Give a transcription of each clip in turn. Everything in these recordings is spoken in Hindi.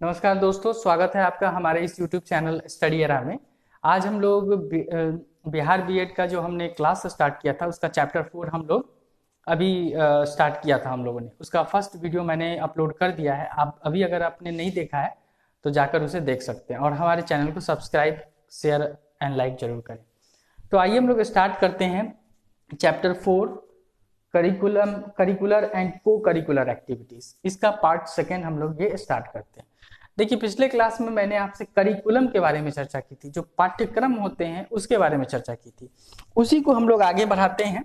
नमस्कार दोस्तों, स्वागत है आपका हमारे इस YouTube चैनल स्टडी एरा में। आज हम लोग बिहार बीएड का जो हमने क्लास स्टार्ट किया था उसका चैप्टर 4 हम लोग अभी स्टार्ट किया था। हम लोगों ने उसका फर्स्ट वीडियो मैंने अपलोड कर दिया है। आप अभी अगर आपने नहीं देखा है तो जाकर उसे देख सकते हैं और हमारे चैनल को सब्सक्राइब, शेयर एंड लाइक जरूर करें। तो आइए हम लोग स्टार्ट करते हैं चैप्टर 4 करिकुलर एंड को करिकुलर एक्टिविटीज। इसका पार्ट सेकेंड हम लोग ये स्टार्ट करते हैं। देखिए, पिछले क्लास में मैंने आपसे करिकुलम के बारे में चर्चा की थी, जो पाठ्यक्रम होते हैं उसके बारे में चर्चा की थी। उसी को हम लोग आगे बढ़ाते हैं।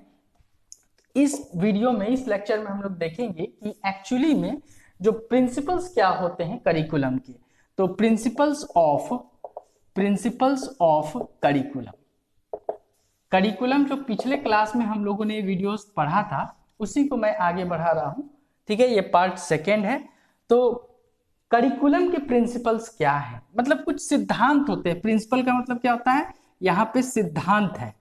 इस वीडियो में, इस लेक्चर में हम लोग देखेंगे कि एक्चुअली में जो प्रिंसिपल्स क्या होते हैं करिकुलम के। तो प्रिंसिपल्स ऑफ करिकुलम जो पिछले क्लास में हम लोगों ने वीडियोस पढ़ा था उसी को मैं आगे बढ़ा रहा हूं। ठीक है, ये पार्ट सेकेंड है। तो करिकुलम के प्रिंसिपल्स क्या है, मतलब कुछ सिद्धांत होते हैं। प्रिंसिपल का मतलब क्या होता है, यहाँ पे सिद्धांत है।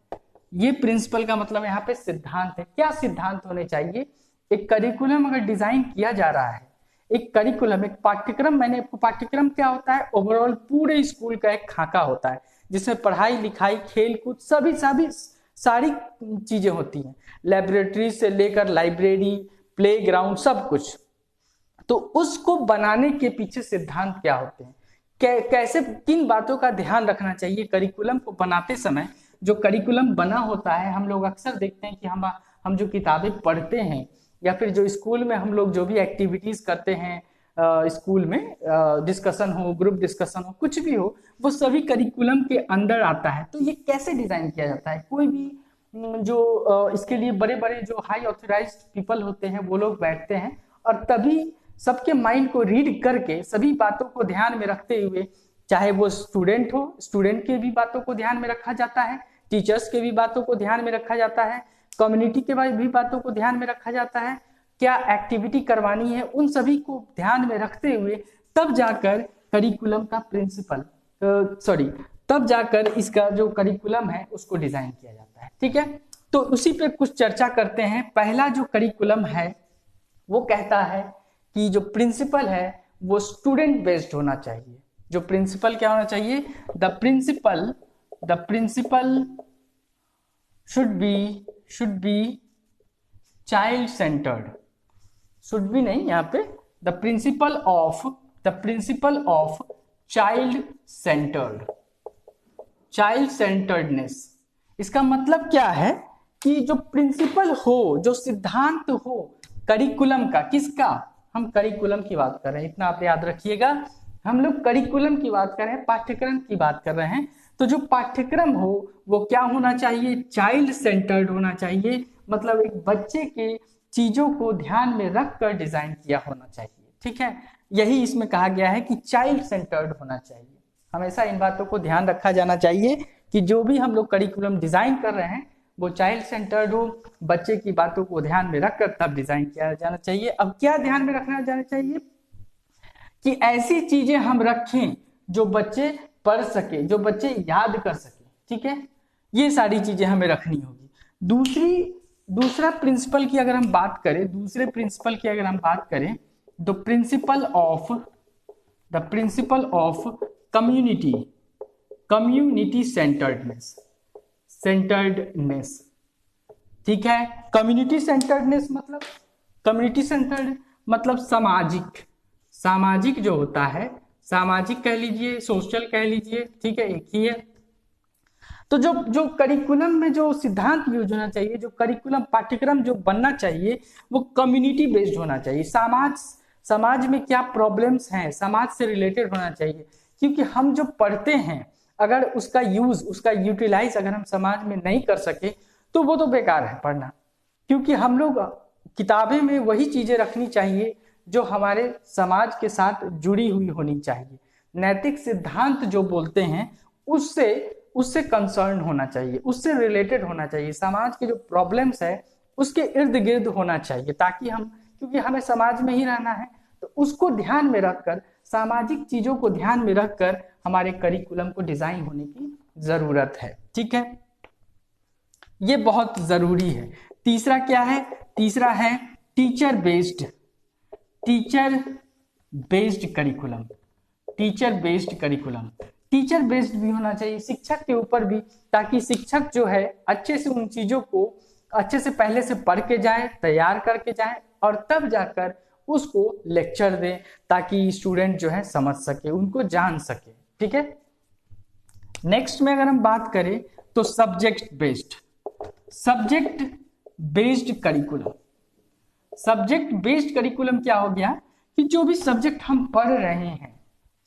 ये प्रिंसिपल का मतलब यहाँ पे सिद्धांत है। क्या सिद्धांत होने चाहिए एक करिकुलम अगर डिजाइन किया जा रहा है। एक करिकुलम, एक पाठ्यक्रम, मैंने आपको पाठ्यक्रम क्या होता है, ओवरऑल पूरे स्कूल का एक खाका होता है जिसमें पढ़ाई लिखाई खेल कूद सभी सारी चीजें होती हैं। लेबोरेटरी से लेकर लाइब्रेरी, प्ले ग्राउंड, सब कुछ। तो उसको बनाने के पीछे सिद्धांत क्या होते हैं, कैसे, किन बातों का ध्यान रखना चाहिए करिकुलम को बनाते समय। जो करिकुलम बना होता है, हम लोग अक्सर देखते हैं कि हम जो किताबें पढ़ते हैं या फिर जो स्कूल में हम लोग जो भी एक्टिविटीज करते हैं, स्कूल में डिस्कशन हो, ग्रुप डिस्कशन हो, कुछ भी हो, वो सभी करिकुलम के अंदर आता है। तो ये कैसे डिजाइन किया जाता है, कोई भी जो इसके लिए बड़े बड़े जो हाई ऑथराइज्ड पीपल होते हैं वो लोग बैठते हैं और तभी सबके माइंड को रीड करके सभी बातों को ध्यान में रखते हुए, चाहे वो स्टूडेंट हो, स्टूडेंट के भी बातों को ध्यान में रखा जाता है, टीचर्स के भी बातों को ध्यान में रखा जाता है, कम्युनिटी के भी बातों को ध्यान में रखा जाता है, क्या एक्टिविटी करवानी है, उन सभी को ध्यान में रखते हुए तब जाकर करिकुलम का प्रिंसिपल तब जाकर इसका जो करिकुलम है उसको डिजाइन किया जाता है। ठीक है, तो उसी पे कुछ चर्चा करते हैं। पहला जो करिकुलम है वो कहता है कि जो प्रिंसिपल है वो स्टूडेंट बेस्ड होना चाहिए। जो प्रिंसिपल क्या होना चाहिए, the principle should be child centred. Should be नहीं, यहाँ पे the principle of child centredness. इसका मतलब क्या है कि जो प्रिंसिपल हो, जो सिद्धांत हो करिकुलम का, किसका, हम करिकुलम की बात कर रहे हैं, इतना आप याद रखिएगा। हम लोग करिकुलम की बात कर रहे हैं, पाठ्यक्रम की बात कर रहे हैं। तो जो पाठ्यक्रम हो वो क्या होना चाहिए, चाइल्ड सेंटर्ड होना चाहिए। मतलब एक बच्चे के चीजों को ध्यान में रखकर डिजाइन किया होना चाहिए। ठीक है, यही इसमें कहा गया है कि चाइल्ड सेंटर्ड होना चाहिए। हमेशा इन बातों को ध्यान रखा जाना चाहिए कि जो भी हम लोग करिकुलम डिजाइन कर रहे हैं वो चाइल्ड सेंटर्ड हो, बच्चे की बातों को ध्यान में रखकर तब डिजाइन किया जाना चाहिए। अब क्या ध्यान में रखना जाना चाहिए कि ऐसी चीजें हम रखें जो बच्चे पढ़ सके, जो बच्चे याद कर सके। ठीक है, ये सारी चीजें हमें रखनी होगी। दूसरा प्रिंसिपल की अगर हम बात करें, दूसरे प्रिंसिपल की अगर हम बात करें, the principle of community centredness. ठीक है, कम्युनिटी सेंटर्ड मतलब सामाजिक जो होता है, सामाजिक कह लीजिए, सोशल कह लीजिए, ठीक है, एक ही है। तो जो करिकुलम में जो सिद्धांत यूज होना चाहिए, जो करिकुलम पाठ्यक्रम जो बनना चाहिए वो कम्युनिटी बेस्ड होना चाहिए। समाज में क्या प्रॉब्लम्स हैं, समाज से रिलेटेड होना चाहिए। क्योंकि हम जो पढ़ते हैं अगर उसका यूटिलाइज अगर हम समाज में नहीं कर सके तो वो तो बेकार है पढ़ना। क्योंकि हम लोग किताबें में वही चीजें रखनी चाहिए जो हमारे समाज के साथ जुड़ी हुई होनी चाहिए। नैतिक सिद्धांत जो बोलते हैं उससे कंसर्न होना चाहिए, उससे रिलेटेड होना चाहिए। समाज के जो प्रॉब्लम्स है उसके इर्द गिर्द होना चाहिए, ताकि क्योंकि हमें समाज में ही रहना है तो उसको ध्यान में रखकर, सामाजिक चीजों को ध्यान में रखकर हमारे करिकुलम को डिजाइन होने की जरूरत है। ठीक है, ये बहुत जरूरी है। तीसरा क्या है, तीसरा है teacher based curriculum. Teacher based curriculum. Teacher based भी होना चाहिए, शिक्षक के ऊपर भी, ताकि शिक्षक जो है अच्छे से उन चीजों को अच्छे से पहले से पढ़ के जाए, तैयार करके जाए और तब जाकर उसको लेक्चर दे, ताकि स्टूडेंट जो है समझ सके, उनको जान सके। ठीक है। नेक्स्ट में अगर हम बात करें तो subject based curriculum. Subject based curriculum क्या हो गया कि जो भी सब्जेक्ट हम पढ़ रहे हैं,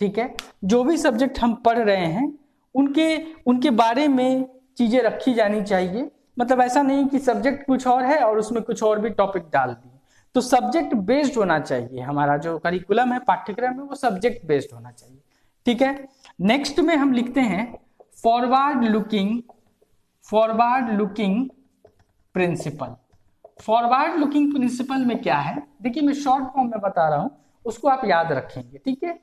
ठीक है, जो भी सब्जेक्ट हम पढ़ रहे हैं उनके बारे में चीजें रखी जानी चाहिए। मतलब ऐसा नहीं कि सब्जेक्ट कुछ और है और उसमें कुछ और भी टॉपिक डाल दिए। तो सब्जेक्ट बेस्ड होना चाहिए, हमारा जो करिकुलम है, पाठ्यक्रम है, वो सब्जेक्ट बेस्ड होना चाहिए। ठीक है। नेक्स्ट में हम लिखते हैं forward looking principle. Forward looking principle में क्या है, देखिए मैं शॉर्ट फॉर्म में बता रहा हूं, उसको आप याद रखेंगे। ठीक है।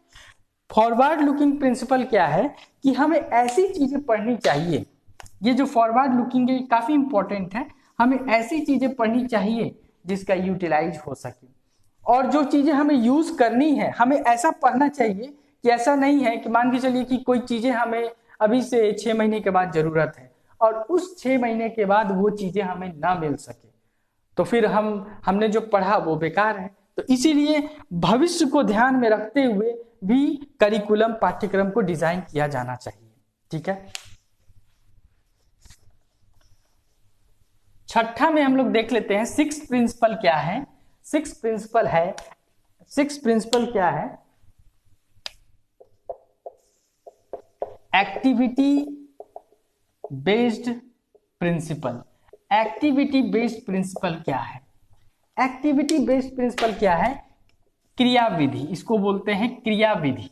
फॉरवर्ड लुकिंग प्रिंसिपल क्या है कि हमें ऐसी चीजें पढ़नी चाहिए, ये जो फॉरवर्ड लुकिंग है काफी इंपॉर्टेंट है, हमें ऐसी चीजें पढ़नी चाहिए जिसका यूटिलाइज हो सके, और जो चीजें हमें यूज करनी है हमें ऐसा पढ़ना चाहिए कि ऐसा नहीं है कि मान के चलिए कि कोई चीजें हमें अभी से 6 महीने के बाद जरूरत है और उस 6 महीने के बाद वो चीजें हमें ना मिल सके, तो फिर हमने जो पढ़ा वो बेकार है। तो इसीलिए भविष्य को ध्यान में रखते हुए भी करिकुलम, पाठ्यक्रम को डिजाइन किया जाना चाहिए। ठीक है। छठा में हम लोग देख लेते हैं सिक्स प्रिंसिपल क्या है। सिक्स प्रिंसिपल क्या है, activity based principle. Activity based principle क्या है? एक्टिविटी बेस्ड प्रिंसिपल क्या है? क्रियाविधि, इसको बोलते हैं क्रियाविधि।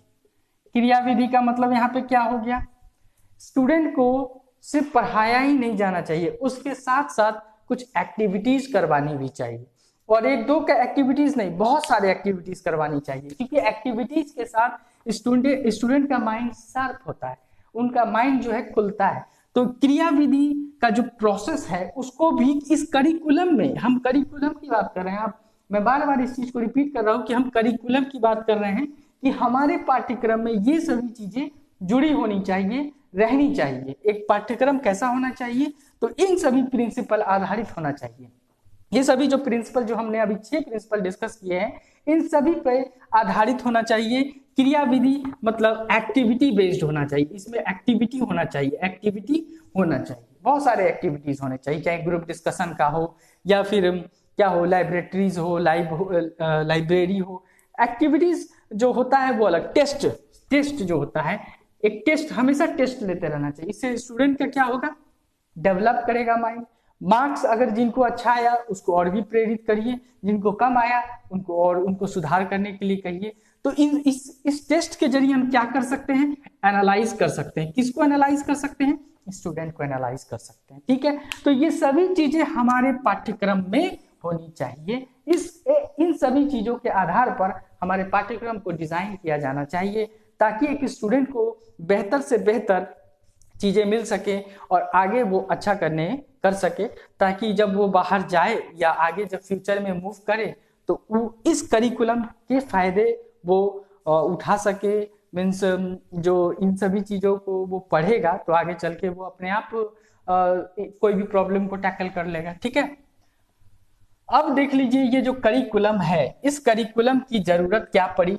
क्रियाविधि का मतलब यहाँ पे क्या हो गया, स्टूडेंट को सिर्फ पढ़ाया ही नहीं जाना चाहिए, उसके साथ साथ कुछ एक्टिविटीज करवानी भी चाहिए। और एक दो का एक्टिविटीज नहीं, बहुत सारे एक्टिविटीज करवानी चाहिए, क्योंकि एक्टिविटीज के साथ स्टूडेंट का माइंड शार्प होता है, उनका माइंड जो है खुलता है। तो क्रियाविधि का जो प्रोसेस है उसको भी इस करिकुलम में, हम करिकुलम की बात कर रहे हैं, आप मैं बार बार इस चीज को रिपीट कर रहा हूं कि हम करिकुलम की बात कर रहे हैं, कि हमारे पाठ्यक्रम में ये सभी चीजें जुड़ी होनी चाहिए, रहनी चाहिए। एक पाठ्यक्रम कैसा होना चाहिए, तो इन सभी प्रिंसिपल आधारित होना चाहिए। ये सभी जो प्रिंसिपल, जो हमने अभी 6 प्रिंसिपल डिस्कस किए हैं, इन सभी पे आधारित होना चाहिए। क्रियाविधि मतलब एक्टिविटी बेस्ड होना चाहिए, इसमें एक्टिविटी होना चाहिए, एक्टिविटी होना चाहिए, बहुत सारे एक्टिविटीज होने चाहिए, चाहे ग्रुप डिस्कशन का हो या फिर क्या हो, लाइब्रेटरीज हो, लाइब्रेरी हो। एक्टिविटीज जो होता है वो अलग, टेस्ट जो होता है, एक टेस्ट, हमेशा टेस्ट लेते रहना चाहिए, इससे स्टूडेंट का क्या होगा, डेवलप करेगा माइंड। मार्क्स अगर जिनको अच्छा आया उसको और भी प्रेरित करिए, जिनको कम आया उनको सुधार करने के लिए कहिए। तो इस टेस्ट के जरिए हम क्या कर सकते हैं, एनालाइज कर सकते हैं। किसको एनालाइज कर सकते हैं, स्टूडेंट को एनालाइज कर सकते हैं। ठीक है। तो ये सभी चीजें हमारे पाठ्यक्रम में होनी चाहिए। इन सभी चीजों के आधार पर हमारे पाठ्यक्रम को डिजाइन किया जाना चाहिए, ताकि एक स्टूडेंट को बेहतर से बेहतर चीजें मिल सके और आगे वो अच्छा कर सके, ताकि जब वो बाहर जाए या आगे जब फ्यूचर में मूव करे तो वो इस करिकुलम के फायदे वो उठा सके। मीन्स जो इन सभी चीजों को वो पढ़ेगा तो आगे चल के वो अपने आप कोई भी प्रॉब्लम को टैकल कर लेगा। ठीक है। अब देख लीजिए ये जो करिकुलम है, इस करिकुलम की जरूरत क्या पड़ी,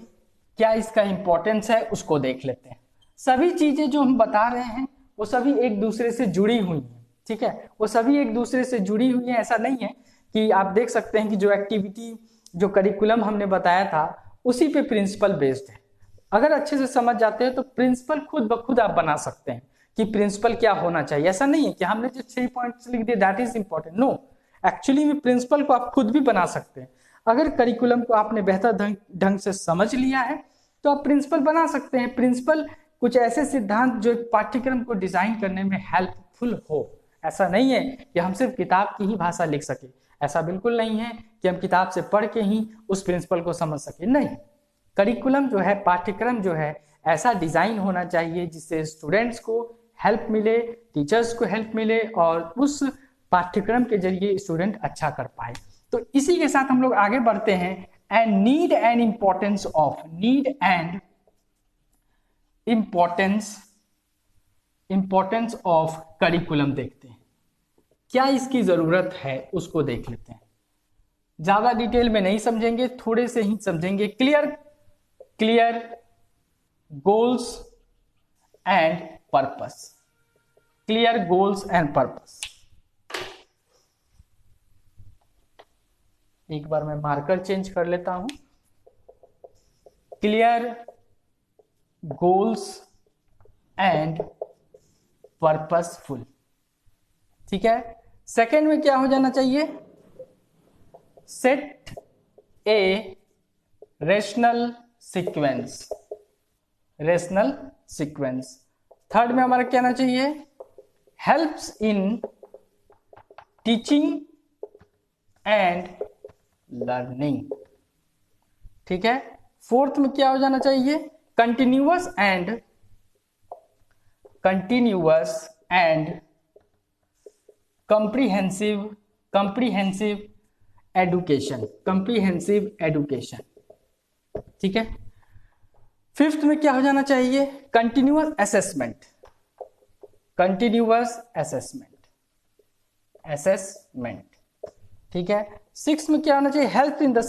क्या इसका इंपॉर्टेंस है, उसको देख लेते हैं। सभी चीजें जो हम बता रहे हैं वो सभी एक दूसरे से जुड़ी हुई हैं। ठीक है, वो सभी एक दूसरे से जुड़ी हुई हैं। ऐसा नहीं है कि आप देख सकते हैं कि जो एक्टिविटी, जो करिकुलम हमने बताया था उसी पे प्रिंसिपल बेस्ड है। अगर अच्छे से समझ जाते हैं तो प्रिंसिपल खुद ब खुद आप बना सकते हैं कि प्रिंसिपल क्या होना चाहिए। ऐसा नहीं है कि हमने जो 6 पॉइंट्स लिख दिए that is important, no, actually में प्रिंसिपल को आप खुद भी बना सकते हैं। अगर करिकुलम को आपने बेहतर ढंग से समझ लिया है तो आप प्रिंसिपल बना सकते हैं। प्रिंसिपल कुछ ऐसे सिद्धांत जो पाठ्यक्रम को डिजाइन करने में हेल्पफुल हो। ऐसा नहीं है कि हम सिर्फ किताब की ही भाषा लिख सके, ऐसा बिल्कुल नहीं है कि हम किताब से पढ़ के ही उस प्रिंसिपल को समझ सके, नहीं। करिकुलम जो है, पाठ्यक्रम जो है, ऐसा डिजाइन होना चाहिए जिससे स्टूडेंट्स को हेल्प मिले, टीचर्स को हेल्प मिले और उस पाठ्यक्रम के जरिए स्टूडेंट अच्छा कर पाए। तो इसी के साथ हम लोग आगे बढ़ते हैं। And need and importance of importance of curriculum देखते हैं, क्या इसकी जरूरत है उसको देख लेते हैं। ज्यादा डिटेल में नहीं समझेंगे, थोड़े से ही समझेंगे। Clear goals and purpose, clear goals and purpose. एक बार मैं मार्कर चेंज कर लेता हूं। क्लियर गोल्स एंड पर्पसफुल, ठीक है। सेकेंड में क्या हो जाना चाहिए, set a rational sequence, rational sequence. Third में हमारा क्या आना चाहिए, helps in teaching and learning, ठीक है। फोर्थ में क्या हो जाना चाहिए, कंटिन्यूअस एंड comprehensive एडुकेशन, ठीक है। फिफ्थ में क्या हो जाना चाहिए, कंटिन्यूअस असेसमेंट, ठीक है। सिक्स में क्या होना चाहिए, helps in the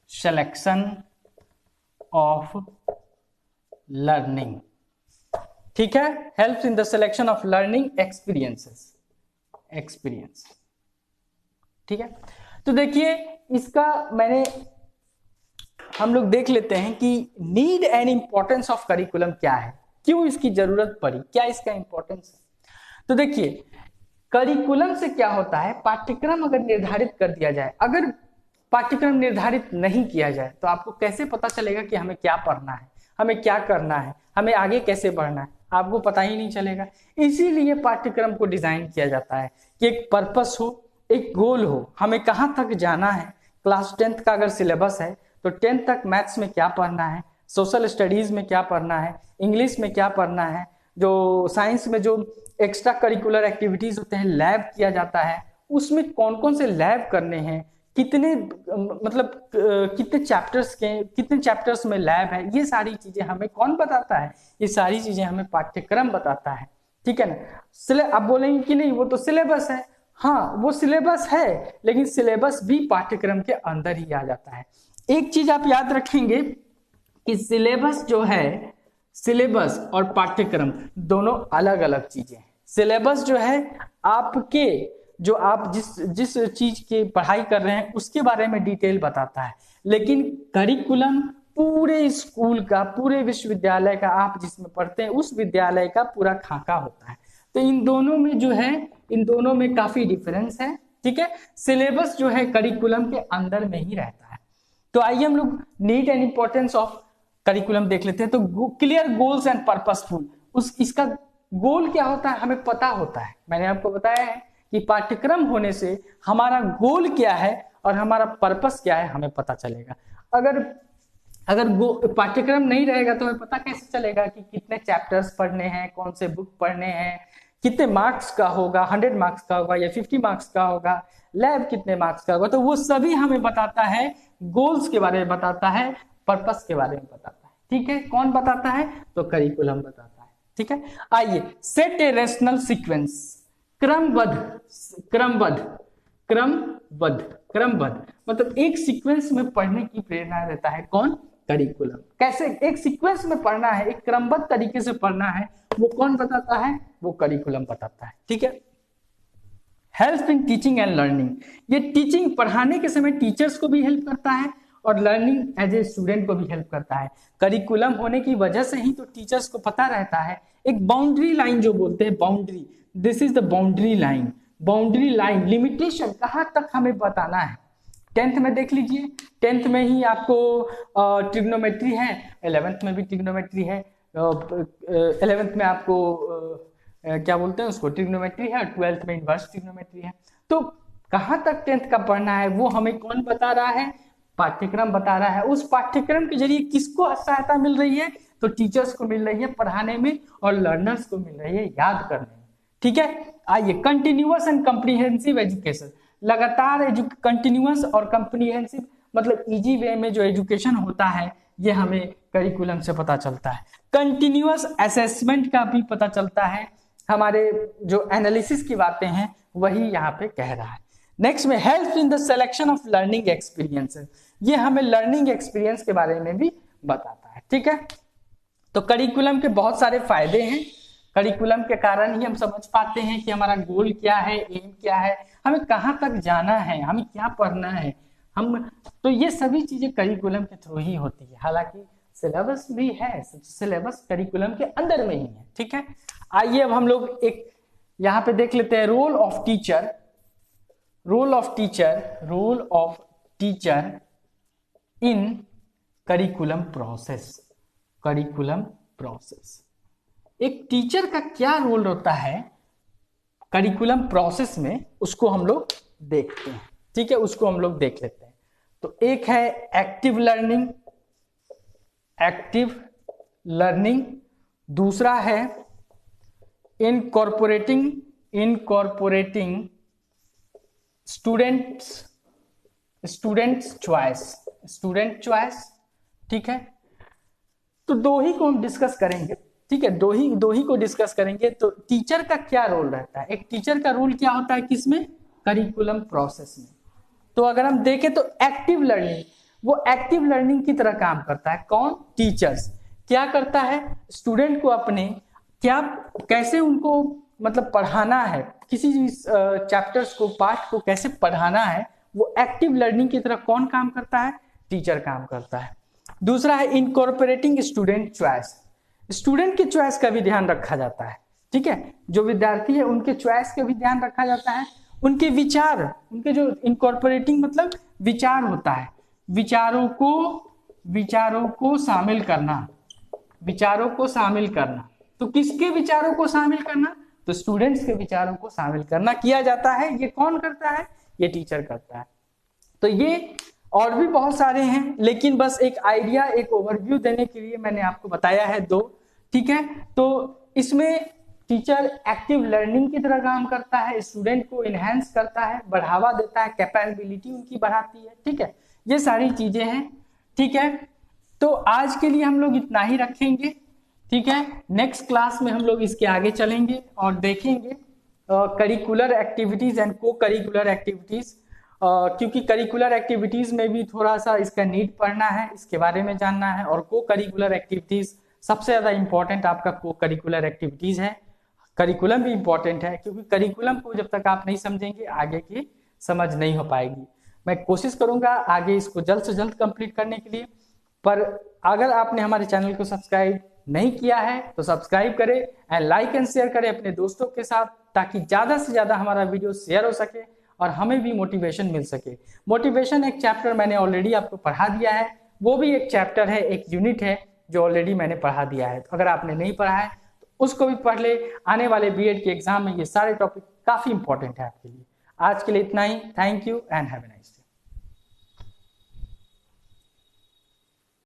selection of learning, ठीक है। Helps in the selection of learning experience, ठीक है। तो देखिए इसका हम लोग देख लेते हैं कि need and importance of curriculum क्या है, क्यों इसकी जरूरत पड़ी, क्या इसका इंपॉर्टेंस है। तो देखिए करिकुलम से क्या होता है, पाठ्यक्रम अगर निर्धारित कर दिया जाए, अगर पाठ्यक्रम निर्धारित नहीं किया जाए तो आपको कैसे पता चलेगा कि हमें क्या पढ़ना है, हमें क्या करना है, हमें आगे कैसे बढ़ना है, आपको पता ही नहीं चलेगा। इसीलिए पाठ्यक्रम को डिजाइन किया जाता है कि एक पर्पस हो, एक गोल हो, हमें कहाँ तक जाना है। क्लास 10th का अगर सिलेबस है तो 10th तक मैथ्स में क्या पढ़ना है, सोशल स्टडीज में क्या पढ़ना है, इंग्लिश में क्या पढ़ना है, जो साइंस में जो एक्स्ट्रा करिकुलर एक्टिविटीज होते हैं, लैब किया जाता है, उसमें कौन कौन से लैब करने हैं, कितने कितने चैप्टर्स में लैब है, ये सारी चीजें हमें कौन बताता है, ये सारी चीजें हमें पाठ्यक्रम बताता है, ठीक है ना। अब बोलेंगे कि नहीं वो तो सिलेबस है, हाँ वो सिलेबस है, लेकिन सिलेबस भी पाठ्यक्रम के अंदर ही आ जाता है। एक चीज आप याद रखेंगे कि सिलेबस जो है, सिलेबस और पाठ्यक्रम दोनों अलग अलग चीजें हैं। सिलेबस जो है आपके जो आप जिस चीज की पढ़ाई कर रहे हैं उसके बारे में डिटेल बताता है, लेकिन करिकुलम पूरे स्कूल का, पूरे विश्वविद्यालय का, आप जिसमें पढ़ते हैं उस विद्यालय का पूरा खाका होता है। तो इन दोनों में जो है, इन दोनों में काफी डिफरेंस है, ठीक है। सिलेबस जो है करिकुलम के अंदर में ही रहता है। तो आइए हम लोग need and importance of curriculum देख लेते हैं। तो क्लियर गोल्स एंड पर्पसफुल, इसका गोल क्या होता है हमें पता होता है। मैंने आपको बताया है कि पाठ्यक्रम होने से हमारा गोल क्या है और हमारा पर्पस क्या है हमें पता चलेगा। अगर पाठ्यक्रम नहीं रहेगा तो हमें पता कैसे चलेगा कि कितने चैप्टर्स पढ़ने हैं, कौन से बुक पढ़ने हैं, कितने मार्क्स का होगा, 100 मार्क्स का होगा या 50 मार्क्स का होगा, लैब कितने मार्क्स का होगा। तो वो सभी हमें बताता है, गोल्स के बारे में बताता है, पर्पस के बारे में बताता है, ठीक है। कौन बताता है, तो करिकुलम बताता है, ठीक है। आइए, सेट ए रेशनल सीक्वेंस, क्रमबद्ध मतलब एक सीक्वेंस में पढ़ने की प्रेरणा देता है कौन, करिकुलम। कैसे एक सीक्वेंस में पढ़ना है, एक क्रमबद्ध तरीके से पढ़ना है, वो कौन बताता है, वो करिकुलम बताता है, ठीक है। Help in teaching and learning, ये टीचिंग पढ़ाने के समय टीचर्स को भी हेल्प करता है और लर्निंग एज ए स्टूडेंट को भी हेल्प करता है। करिकुलम होने की वजह से ही तो टीचर्स को पता रहता है, एक बाउंड्री लाइन जो बोलते हैं, boundary, this is the boundary line, limitation कहाँ तक हमें बताना है। 10th में देख लीजिए, 10th में ही आपको ट्रिग्नोमेट्री है, 11th में भी ट्रिग्नोमेट्री है, 11th में आपको क्या बोलते हैं उसको, ट्रिग्नोमेट्री है, और 12th में इनवर्स ट्रिग्नोमेट्री है। तो कहाँ तक 10th का पढ़ना है वो हमें कौन बता रहा है, पाठ्यक्रम बता रहा है। उस पाठ्यक्रम के जरिए किसको सहायता मिल रही है, तो टीचर्स को मिल रही है पढ़ाने में और लर्नर्स को मिल रही है याद करने में, ठीक है। आइए, कंटिन्यूअस एंड कॉम्प्रिहेंसिव एजुकेशन, लगातार कंटिन्यूअस और कॉम्प्रिहेंसिव मतलब इजी वे में जो एजुकेशन होता है ये हमें करिकुलम से पता चलता है। कंटिन्यूअस असेसमेंट का भी पता चलता है, हमारे जो एनालिसिस की बातें हैं वही यहाँ पे कह रहा है। नेक्स्ट में help in the selection of learning experiences, ये हमें लर्निंग एक्सपीरियंस के बारे में भी बताता है। ठीक है, तो करिकुलम के बहुत सारे फायदे हैं, करिकुलम के कारण ही हम समझ पाते हैं कि हमारा गोल क्या है, एम क्या है, हमें कहाँ तक जाना है, हमें क्या पढ़ना है, हम तो ये सभी चीजें करिकुलम के थ्रू ही होती है। हालांकि सिलेबस भी है, सिलेबस करिकुलम के अंदर में ही है। ठीक है, आइए अब हम लोग एक यहाँ पे देख लेते हैं role of teacher. Role of teacher in curriculum process. Curriculum process, एक टीचर का क्या रोल होता है करिकुलम प्रोसेस में, उसको हम लोग देखते हैं। ठीक है, उसको हम लोग देख लेते हैं। तो एक है एक्टिव लर्निंग, दूसरा है इनकॉर्पोरेटिंग स्टूडेंट्स चॉइस। ठीक है, तो दो ही को हम डिस्कस करेंगे। ठीक है, दो ही को डिस्कस करेंगे। तो टीचर का क्या रोल रहता है, एक टीचर का रोल क्या होता है किसमें, करिकुलम प्रोसेस में। तो अगर हम देखें तो एक्टिव लर्निंग, वो एक्टिव लर्निंग की तरह काम करता है। कौन, टीचर्स क्या करता है, स्टूडेंट को अपने कैसे उनको मतलब पढ़ाना है, किसी चैप्टर्स को, पाठ को कैसे पढ़ाना है, वो एक्टिव लर्निंग की तरह कौन काम करता है, टीचर काम करता है। दूसरा है इनकॉर्पोरेटिंग स्टूडेंट चॉइस, स्टूडेंट की चॉइस का भी ध्यान रखा जाता है। ठीक है, जो विद्यार्थी है उनके चॉइस का भी ध्यान रखा जाता है, उनके विचार, उनके जो इनकॉर्पोरेटिंग मतलब विचार होता है, विचारों को शामिल करना। तो किसके विचारों को शामिल करना, तो स्टूडेंट्स के विचारों को शामिल करना किया जाता है। ये कौन करता है, ये टीचर करता है। तो ये और भी बहुत सारे हैं, लेकिन बस एक आइडिया, एक ओवरव्यू देने के लिए मैंने आपको बताया है दो। ठीक है, तो इसमें टीचर एक्टिव लर्निंग की तरह काम करता है, स्टूडेंट को इनहेंस करता है, बढ़ावा देता है, कैपेबिलिटी उनकी बढ़ाती है। ठीक है, ये सारी चीजें हैं। ठीक है, तो आज के लिए हम लोग इतना ही रखेंगे। ठीक है, नेक्स्ट क्लास में हम लोग इसके आगे चलेंगे और देखेंगे करिकुलर एक्टिविटीज एंड को करिकुलर एक्टिविटीज, क्योंकि करिकुलर एक्टिविटीज में भी थोड़ा सा इसका नीड पढ़ना है, इसके बारे में जानना है। और को करिकुलर एक्टिविटीज सबसे ज्यादा इंपॉर्टेंट आपका को करिकुलर एक्टिविटीज है। करिकुलम भी इंपॉर्टेंट है, क्योंकि करिकुलम को जब तक आप नहीं समझेंगे आगे की समझ नहीं हो पाएगी। मैं कोशिश करूंगा आगे इसको जल्द से जल्द कंप्लीट करने के लिए। पर अगर आपने हमारे चैनल को सब्सक्राइब नहीं किया है तो सब्सक्राइब करें एंड लाइक एंड शेयर करें अपने दोस्तों के साथ, ताकि ज्यादा से ज्यादा हमारा वीडियो शेयर हो सके और हमें भी मोटिवेशन मिल सके। मोटिवेशन एक चैप्टर मैंने ऑलरेडी आपको पढ़ा दिया है, वो भी एक चैप्टर है, एक यूनिट है जो ऑलरेडी मैंने पढ़ा दिया है। तो अगर आपने नहीं पढ़ा है तो उसको भी पढ़ ले, आने वाले बीएड के एग्जाम में ये सारे टॉपिक काफी इंपॉर्टेंट है आपके लिए। आज के लिए इतना ही, thank you and have a nice day.